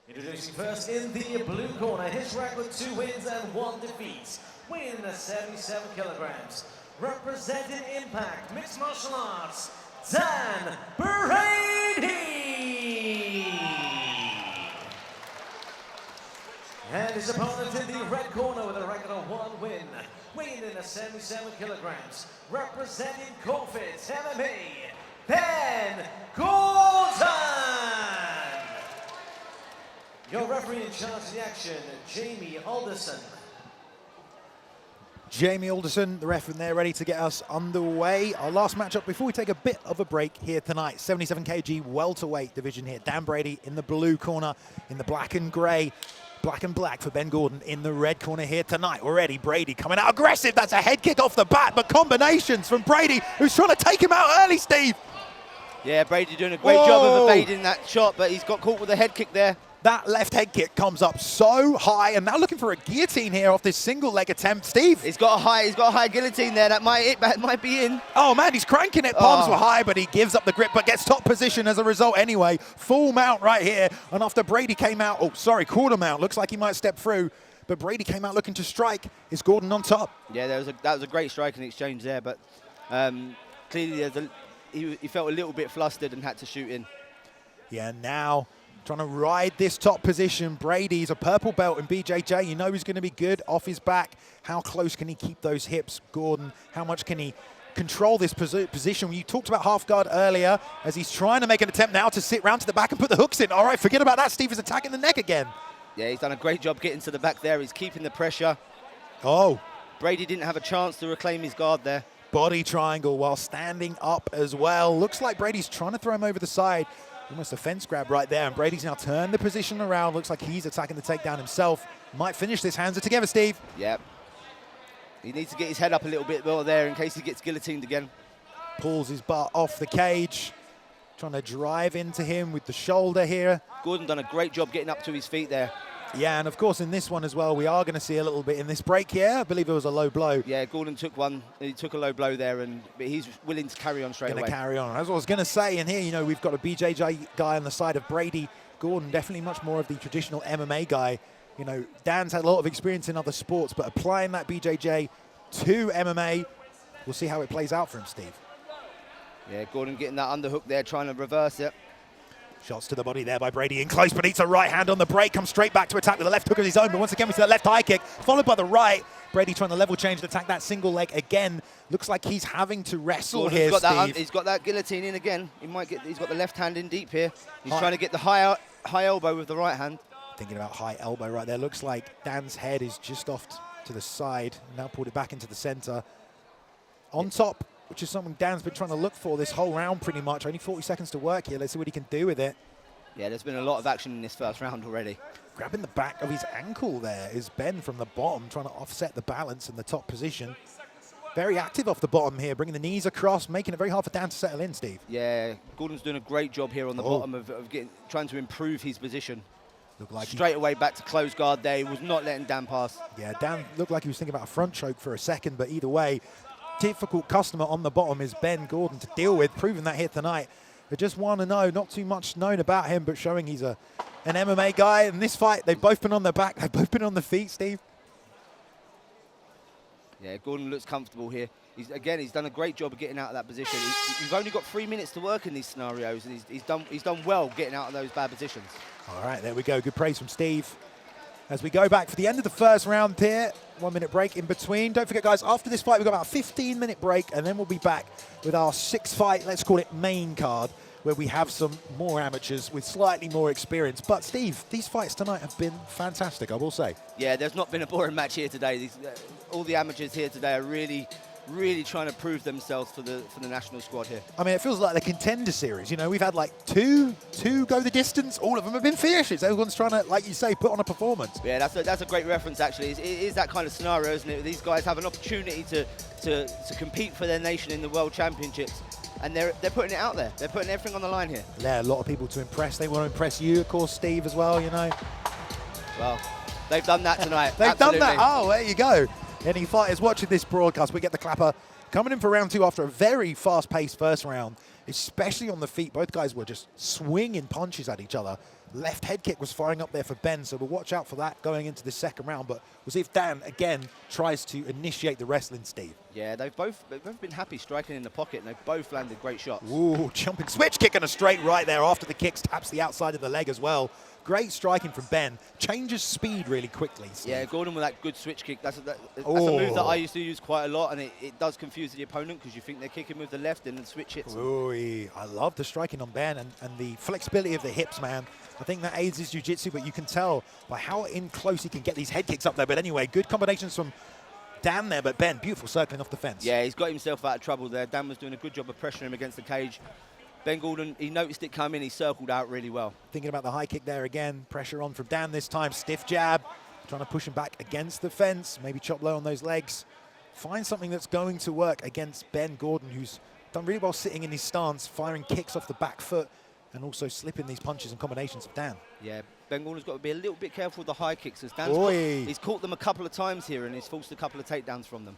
Introducing first in the blue corner, his record 2 wins and 1 defeat, weighing in at 77 kilograms. Representing Impact Mixed Martial Arts, Dan Brady! And his opponent in the red corner with a record of 1 win, weighing in at 77 kilograms. Representing Qualifiers MMA, Ben Gordon! Your referee in charge of the action, Jamie Alderson. Jamie Alderson, the ref in there, ready to get us underway. Our last matchup before we take a bit of a break here tonight. 77 kg welterweight division here. Dan Brady in the blue corner, in the black and grey. Black and black for Ben Gordon in the red corner here tonight. Already Brady coming out aggressive. That's a head kick off the bat, but combinations from Brady, who's trying to take him out early, Steve. Yeah, Brady doing a great job of evading that shot, but he's got caught with a head kick there. That left head kick comes up so high, and now looking for a guillotine here off this single leg attempt. Steve, he's got a high guillotine there. That might be in. Oh man, he's cranking it. Palms were high, but he gives up the grip, but gets top position as a result anyway. Full mount right here, and after Brady came out, quarter mount. Looks like he might step through, but Brady came out looking to strike. Is Gordon on top? Yeah, that was a great striking exchange there, but clearly he felt a little bit flustered and had to shoot in. Yeah, now trying to ride this top position. Brady's a purple belt in BJJ. You know he's going to be good off his back. How close can he keep those hips, Gordon? How much can he control this position? You talked about half guard earlier as he's trying to make an attempt now to sit round to the back and put the hooks in. All right, forget about that. Steve is attacking the neck again. Yeah, he's done a great job getting to the back there. He's keeping the pressure. Oh. Brady didn't have a chance to reclaim his guard there. Body triangle while standing up as well. Looks like Brady's trying to throw him over the side. Almost a fence grab right there, and Brady's now turned the position around. Looks like he's attacking the takedown himself. Might finish this. Hands are together, Steve. Yep. He needs to get his head up a little bit more there in case he gets guillotined again. Pulls his butt off the cage. Trying to drive into him with the shoulder here. Gordon done a great job getting up to his feet there. Yeah, and of course in this one as well, we are going to see a little bit in this break here. I believe it was a low blow. Yeah, Gordon took one. He took a low blow there, but he's willing to carry on straight away. Going to carry on. That's what I was going to say. And here, you know, we've got a BJJ guy on the side of Brady. Gordon, definitely much more of the traditional MMA guy. You know, Dan's had a lot of experience in other sports, but applying that BJJ to MMA, we'll see how it plays out for him, Steve. Yeah, Gordon getting that underhook there, trying to reverse it. Shots to the body there by Brady in close, but eats a right hand on the break, comes straight back to attack with a left hook of his own, but once again we see that left high kick, followed by the right. Brady trying to level change and attack that single leg again. Looks like he's having to wrestle Gordon's here, got Steve. He's got that guillotine in again. He's got the left hand in deep here. He's trying to get the high elbow with the right hand. Thinking about high elbow right there. Looks like Dan's head is just off to the side. Now pulled it back into the center. On top, which is something Dan's been trying to look for this whole round pretty much. Only 40 seconds to work here. Let's see what he can do with it. Yeah, there's been a lot of action in this first round already. Grabbing the back of his ankle there is Ben from the bottom, trying to offset the balance in the top position. Very active off the bottom here, bringing the knees across, making it very hard for Dan to settle in, Steve. Yeah, Gordon's doing a great job here on the bottom of trying to improve his position. Looked like straight away back to close guard there. He was not letting Dan pass. Yeah, Dan looked like he was thinking about a front choke for a second, but either way, difficult customer on the bottom is Ben Gordon to deal with, proving that here tonight. They just want to know, not too much known about him, but showing he's an MMA guy. In this fight, they've both been on their back. They've both been on the feet, Steve. Yeah, Gordon looks comfortable here. He's done a great job of getting out of that position. You've only got 3 minutes to work in these scenarios, and he's done well getting out of those bad positions. All right, there we go. Good praise from Steve. As we go back for the end of the first round here, 1 minute break in between. Don't forget, guys, after this fight, we've got about a 15-minute break, and then we'll be back with our 6-fight, let's call it main card, where we have some more amateurs with slightly more experience. But, Steve, these fights tonight have been fantastic, I will say. Yeah, there's not been a boring match here today. All the amateurs here today are really trying to prove themselves for the national squad here. I mean, it feels like the contender series. You know, we've had like two go the distance. All of them have been finishes. Everyone's trying to, like you say, put on a performance. Yeah, that's a great reference, actually. It is that kind of scenario, isn't it? These guys have an opportunity to compete for their nation in the World Championships, and they're putting it out there. They're putting everything on the line here. Yeah, a lot of people to impress. They want to impress you, of course, Steve, as well, you know. Well, they've done that tonight. They've done that. Oh, there you go. Any fighters watching this broadcast, we get the clapper coming in for round two after a very fast-paced first round, especially on the feet. Both guys were just swinging punches at each other. left head kick was firing up there for Ben, so we'll watch out for that going into the second round. But we'll see if Dan, again, tries to initiate the wrestling, Steve. Yeah, they've both been happy striking in the pocket, and they've both landed great shots. Ooh, jumping switch kick and a straight right there after the kicks, taps the outside of the leg as well. Great striking from Ben. Changes speed really quickly, Steve. Yeah, Gordon with that good switch kick. That's a move that I used to use quite a lot, and it does confuse the opponent because you think they're kicking with the left and then switch hits. Ooh, I love the striking on Ben and the flexibility of the hips, man. I think that aids his jiu-jitsu, but you can tell by how in close he can get these head kicks up there. But anyway, good combinations from Dan there, but Ben, beautiful circling off the fence. Yeah, he's got himself out of trouble there. Dan was doing a good job of pressuring him against the cage. Ben Gordon, he noticed it coming, he circled out really well. Thinking about the high kick there again, pressure on from Dan this time, stiff jab, trying to push him back against the fence, maybe chop low on those legs. Find something that's going to work against Ben Gordon, who's done really well sitting in his stance, firing kicks off the back foot, and also slipping these punches and combinations of Dan. Yeah, Ben Gordon's got to be a little bit careful with the high kicks, as he's caught them a couple of times here and he's forced a couple of takedowns from them.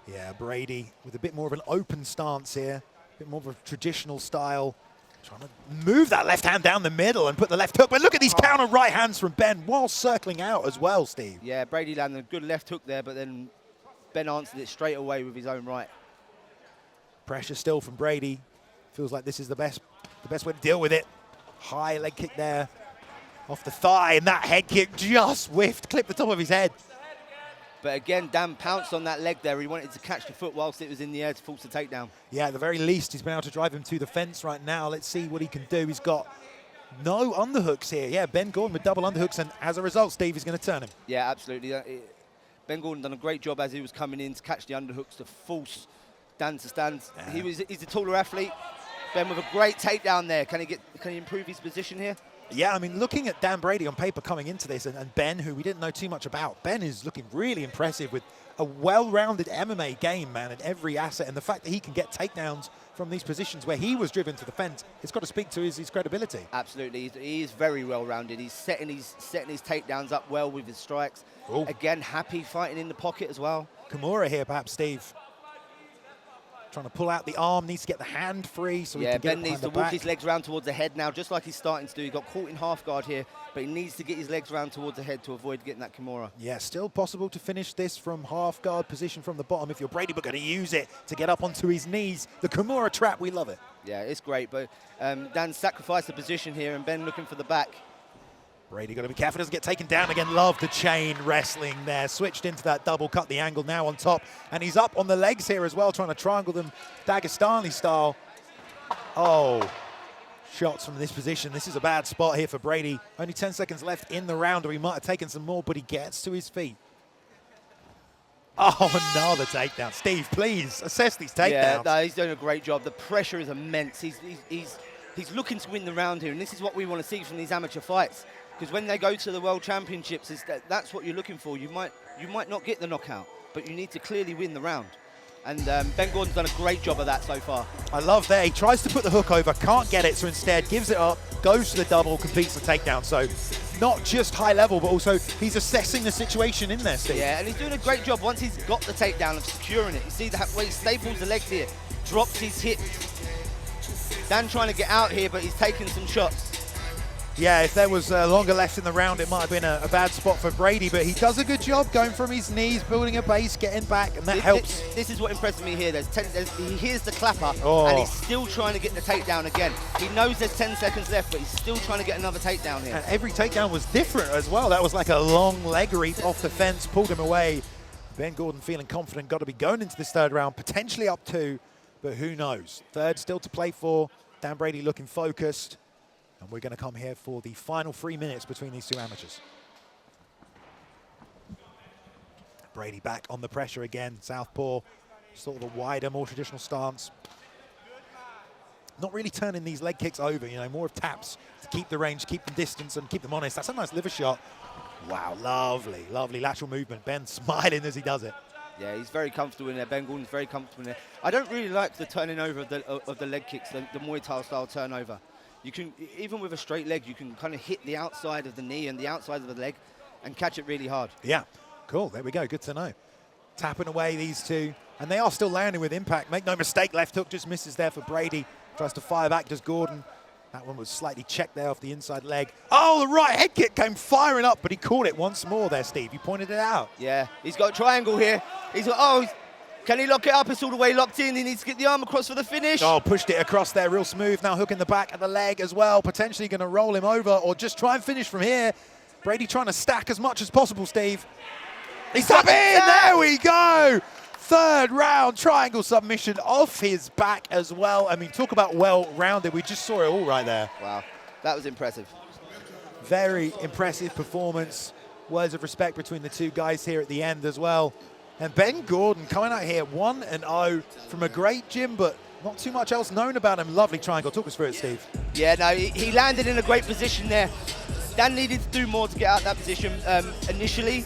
Yeah, Brady with a bit more of an open stance here, a bit more of a traditional style, trying to move that left hand down the middle and put the left hook. But look at these counter right hands from Ben while circling out as well, Steve. Yeah, Brady landed a good left hook there, but then Ben answered it straight away with his own right. Pressure still from Brady. Feels like this is the best way to deal with it. High leg kick there off the thigh, and that head kick just whiffed, clipped the top of his head. But again, Dan pounced on that leg there. He wanted to catch the foot whilst it was in the air to force the takedown. Yeah, at the very least, he's been able to drive him to the fence right now. Let's see what he can do. He's got no underhooks here. Yeah, Ben Gordon with double underhooks, and as a result, Steve is going to turn him. Yeah, absolutely. Ben Gordon done a great job as he was coming in to catch the underhooks to force Dan to stand. Yeah. He's a taller athlete. Ben with a great takedown there. Can he improve his position here? Yeah, I mean, looking at Dan Brady on paper coming into this, and Ben, who we didn't know too much about, Ben is looking really impressive with a well-rounded MMA game, man, in every asset. And the fact that he can get takedowns from these positions where he was driven to the fence, it's got to speak to his credibility. Absolutely, he is very well-rounded. He's setting his takedowns up well with his strikes. Ooh. Again, happy fighting in the pocket as well. Kimura here, perhaps, Steve. Trying to pull out the arm, needs to get the hand free so he can get Ben needs to walk his legs round towards the head now, just like he's starting to do. He got caught in half guard here, but he needs to get his legs round towards the head to avoid getting that Kimura. Yeah, still possible to finish this from half guard position from the bottom if you're Brady, but going to use it to get up onto his knees. The Kimura trap, we love it. Yeah, it's great, but Dan sacrificed the position here and Ben looking for the back. Brady got to be careful, doesn't get taken down again. Love the chain wrestling there. Switched into that double, cut the angle now on top. And he's up on the legs here as well, trying to triangle them Dagestani style. Oh, shots from this position. This is a bad spot here for Brady. Only 10 seconds left in the round, or he might have taken some more, but he gets to his feet. Oh, another takedown. Steve, please assess these takedowns. Yeah, no, he's doing a great job. The pressure is immense. He's looking to win the round here, and this is what we want to see from these amateur fights. Because when they go to the World Championships, that's what you're looking for. You might not get the knockout, but you need to clearly win the round. And Ben Gordon's done a great job of that so far. I love that. He tries to put the hook over, can't get it, so instead gives it up, goes to the double, completes the takedown. So not just high level, but also he's assessing the situation in there, Steve. Yeah, and he's doing a great job once he's got the takedown of securing it. You see that way he staples the legs here, drops his hips. Dan trying to get out here, but he's taking some shots. Yeah, if there was longer left in the round, it might have been a bad spot for Brady, but he does a good job going from his knees, building a base, getting back, and that helps. This is what impresses me here. He hears the clapper, and he's still trying to get the takedown again. He knows there's 10 seconds left, but he's still trying to get another takedown here. And every takedown was different as well. That was like a long leg reap off the fence, pulled him away. Ben Gordon feeling confident, got to be going into this third round, potentially up 2, but who knows. Third still to play for. Dan Brady looking focused. And we're going to come here for the final 3 minutes between these two amateurs. Brady back on the pressure again. Southpaw, sort of a wider, more traditional stance. Not really turning these leg kicks over, you know, more of taps to keep the range, keep the distance, and keep them honest. That's a nice liver shot. Wow, lovely, lovely lateral movement. Ben smiling as he does it. Yeah, he's very comfortable in there. Ben Gordon's very comfortable in there. I don't really like the turning over of the leg kicks, the Muay Thai style turnover. You can, even with a straight leg, you can kind of hit the outside of the knee and the outside of the leg and catch it really hard. Yeah, cool, there we go, good to know. Tapping away these two, and they are still landing with impact. Make no mistake, left hook just misses there for Brady. Tries to fire back, does Gordon. That one was slightly checked there off the inside leg. Oh, the right head kick came firing up, but he caught it once more there, Steve. You pointed it out. Yeah, he's got a triangle here. He's got, oh, can he lock it up? It's all the way locked in. He needs to get the arm across for the finish. Oh, pushed it across there real smooth. Now hooking the back of the leg as well. Potentially going to roll him over or just try and finish from here. Brady trying to stack as much as possible, Steve. He's up in. There we go. Third round triangle submission off his back as well. I mean, talk about well-rounded. We just saw it all right there. Wow, that was impressive. Very impressive performance. Words of respect between the two guys here at the end as well. And Ben Gordon coming out here 1-0 from a great gym, but not too much else known about him. Lovely triangle. Talk us through it, Steve. Yeah, no, he landed in a great position there. Dan needed to do more to get out of that position. Initially,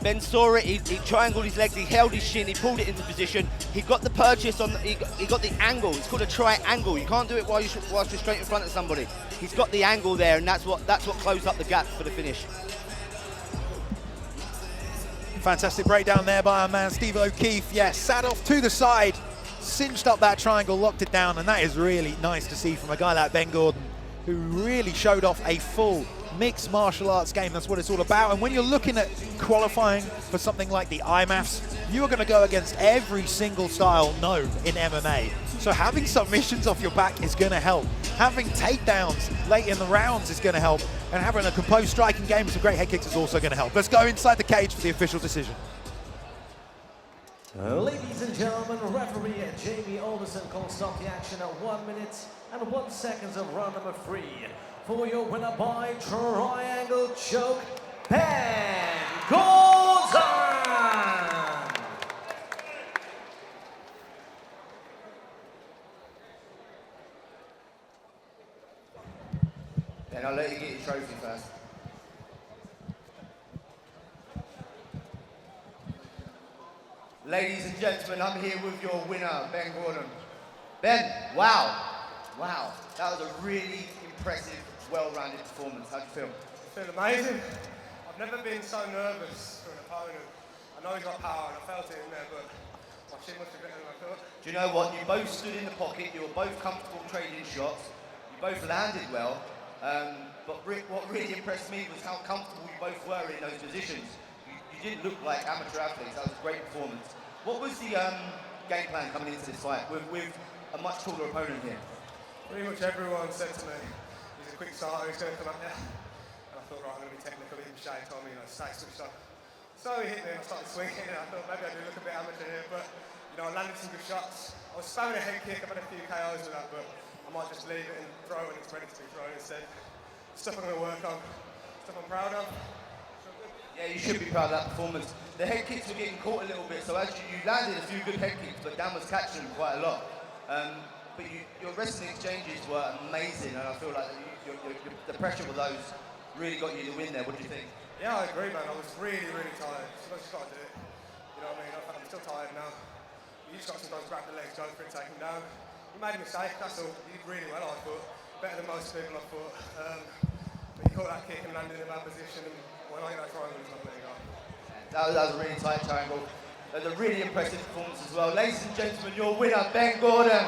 Ben saw it, he triangled his legs, he held his shin, he pulled it into position. He got the purchase on, he got the angle. It's called a triangle. You can't do it whilst you're straight in front of somebody. He's got the angle there, and that's what closed up the gap for the finish. Fantastic breakdown there by our man Steve O'Keefe. Yes, sat off to the side, cinched up that triangle, locked it down, and that is really nice to see from a guy like Ben Gordon, who really showed off a full mixed martial arts game. That's what it's all about. And when you're looking at qualifying for something like the IMMAFs, you are going to go against every single style known in MMA. So having submissions off your back is going to help. Having takedowns late in the rounds is going to help. And having a composed striking game with some great head kicks is also going to help. Let's go inside the cage for the official decision. Ladies and gentlemen, referee Jamie Alderson calls stop the action at 1 minute and 1 second of round number 3. For your winner by triangle choke, Ben Gordon! Then I'll let you get your trophy first. Ladies and gentlemen, I'm here with your winner, Ben Gordon. Ben, wow, that was a really impressive, well-rounded performance. How'd you feel? I feel amazing. I've never been so nervous for an opponent. I know he's got power and I felt it in there, but my chin must be better than I thought. Do you know what? You both stood in the pocket, you were both comfortable trading shots, you both landed well, but what really impressed me was how comfortable you both were in those positions. You didn't look like amateur athletes. That was a great performance. What was the game plan coming into this fight with a much taller opponent here? Pretty much everyone said to me, he's a quick starter, he's going to come up there. And I thought, right, I'm going to be technical. Even Shay told me, stay switched up. So he hit me and I started swinging, and I thought maybe I do look a bit amateur here, but I landed some good shots. I was spamming a head kick, I've had a few KOs with that, but I might just leave it and throw when it's ready to be thrown instead. Stuff I'm going to work on, stuff I'm proud of. Yeah, you should be proud of that performance. The head kicks were getting caught a little bit, so as you landed a few good head kicks, but Dan was catching them quite a lot. But your wrestling exchanges were amazing, and I feel like the pressure of those really got you the win there. What do you think? Yeah, I agree, man. I was really, really tired. Sometimes you just got to do it. You know what I mean? I'm still tired now. You just got to sometimes grab the legs, go for it, take him down. You made a mistake, that's all. You did really well, I thought. Better than most people, I thought. But you caught that kick and landed in a bad position, and when I get that triangle, it's not letting go. That was a really tight triangle. That was a really impressive performance as well. Ladies and gentlemen, your winner, Ben Gordon.